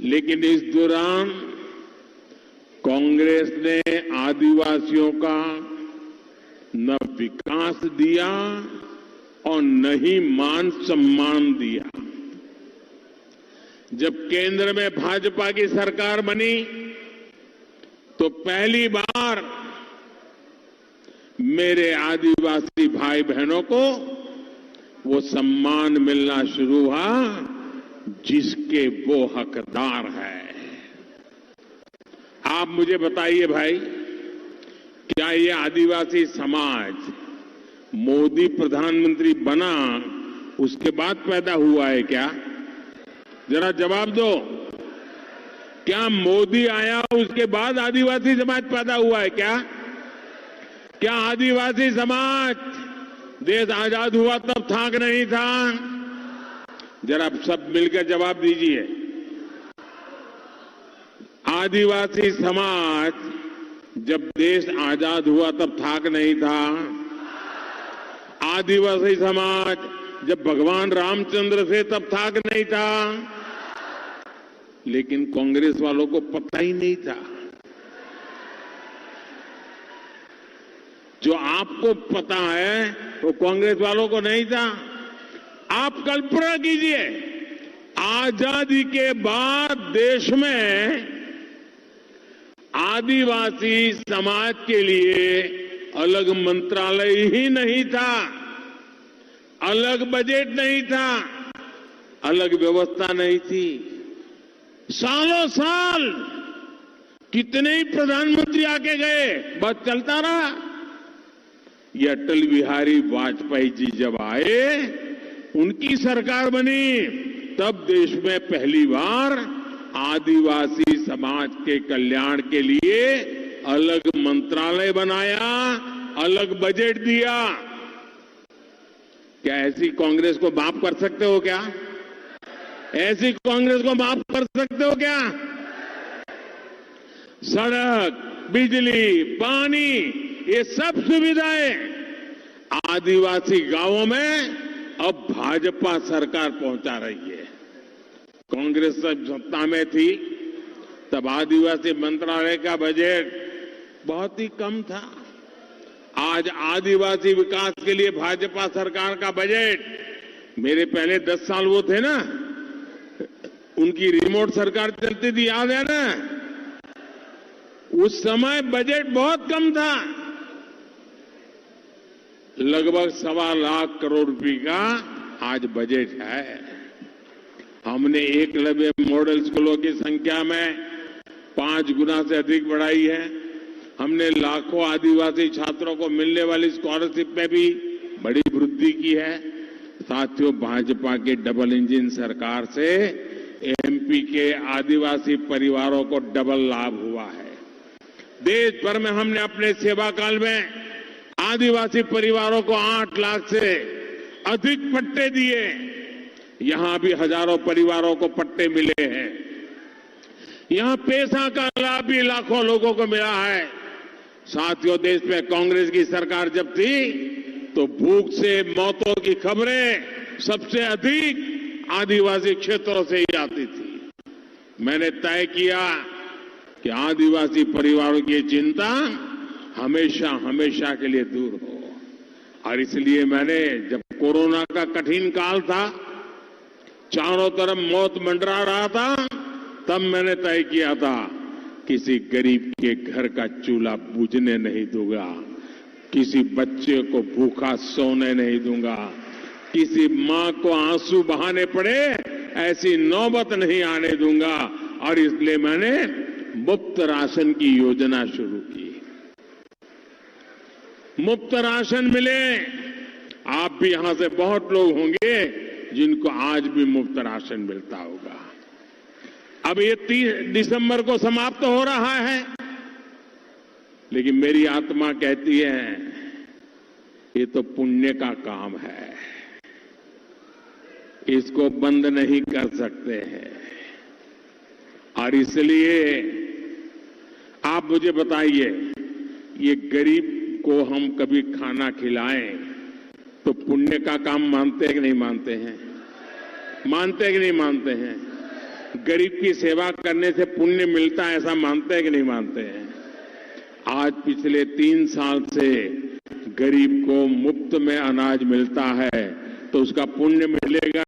लेकिन इस दौरान कांग्रेस ने आदिवासियों का न विकास दिया और न ही मान सम्मान दिया। जब केंद्र में भाजपा की सरकार बनी तो पहली बार मेरे आदिवासी भाई बहनों को वो सम्मान मिलना शुरू हुआ जिसके वो हकदार है। आप मुझे बताइए भाई, क्या ये आदिवासी समाज मोदी प्रधानमंत्री बना उसके बाद पैदा हुआ है क्या? जरा जवाब दो। क्या मोदी आया उसके बाद आदिवासी समाज पैदा हुआ है क्या? क्या आदिवासी समाज देश आजाद हुआ तब था कि नहीं था? जरा सब मिलकर जवाब दीजिए। आदिवासी समाज जब देश आजाद हुआ तब था कि नहीं था? आदिवासी समाज जब भगवान रामचंद्र थे तब था कि नहीं था? लेकिन कांग्रेस वालों को पता ही नहीं था। जो आपको पता है वो कांग्रेस वालों को नहीं था। आप कल्पना कीजिए, आजादी के बाद देश में आदिवासी समाज के लिए अलग मंत्रालय ही नहीं था, अलग बजट नहीं था, अलग व्यवस्था नहीं थी। सालों साल कितने ही प्रधानमंत्री आके गए, बस चलता रहा। ये अटल बिहारी वाजपेयी जी जब आए, उनकी सरकार बनी, तब देश में पहली बार आदिवासी समाज के कल्याण के लिए अलग मंत्रालय बनाया, अलग बजट दिया। क्या ऐसी कांग्रेस को माफ कर सकते हो क्या? ऐसी कांग्रेस को माफ कर सकते हो क्या? सड़क, बिजली, पानी, ये सब सुविधाएं आदिवासी गांवों में अब भाजपा सरकार पहुंचा रही है। कांग्रेस जब सत्ता में थी तब आदिवासी मंत्रालय का बजट बहुत ही कम था। आज आदिवासी विकास के लिए भाजपा सरकार का बजट, मेरे पहले 10 साल वो थे ना, उनकी रिमोट सरकार चलती थी, याद है ना? उस समय बजट बहुत कम था, लगभग 1.25 लाख करोड़ रुपए का आज बजट है। हमने एकलव्य मॉडल स्कूलों की संख्या में 5 गुना से अधिक बढ़ाई है। हमने लाखों आदिवासी छात्रों को मिलने वाली स्कॉलरशिप में भी बड़ी वृद्धि की है। साथियों, भाजपा के डबल इंजन सरकार से एमपी के आदिवासी परिवारों को डबल लाभ हुआ है। देश भर में हमने अपने सेवा काल में आदिवासी परिवारों को 8 लाख से अधिक पट्टे दिए। यहां भी हजारों परिवारों को पट्टे मिले हैं। यहां पैसा का लाभ भी लाखों लोगों को मिला है। साथियों, देश में कांग्रेस की सरकार जब थी तो भूख से मौतों की खबरें सबसे अधिक आदिवासी क्षेत्रों से ही आती थी। मैंने तय किया कि आदिवासी परिवारों की चिंता हमेशा हमेशा के लिए दूर हो। और इसलिए मैंने, जब कोरोना का कठिन काल था, चारों तरफ मौत मंडरा रहा था, तब मैंने तय किया था किसी गरीब के घर का चूल्हा बुझने नहीं दूंगा, किसी बच्चे को भूखा सोने नहीं दूंगा, किसी मां को आंसू बहाने पड़े ऐसी नौबत नहीं आने दूंगा। और इसलिए मैंने मुफ्त राशन की योजना शुरू की। मुफ्त राशन मिले। आप भी यहां से बहुत लोग होंगे जिनको आज भी मुफ्त राशन मिलता होगा। अब ये 30 दिसंबर को समाप्त हो रहा है, लेकिन मेरी आत्मा कहती है ये तो पुण्य का काम है, इसको बंद नहीं कर सकते हैं। और इसलिए आप मुझे बताइए, ये गरीब को हम कभी खाना खिलाएं तो पुण्य का काम मानते हैं कि नहीं मानते हैं? मानते हैं कि नहीं मानते हैं? गरीब की सेवा करने से पुण्य मिलता है, ऐसा मानते हैं कि नहीं मानते हैं? आज पिछले 3 साल से गरीब को मुफ्त में अनाज मिलता है तो उसका पुण्य मिलेगा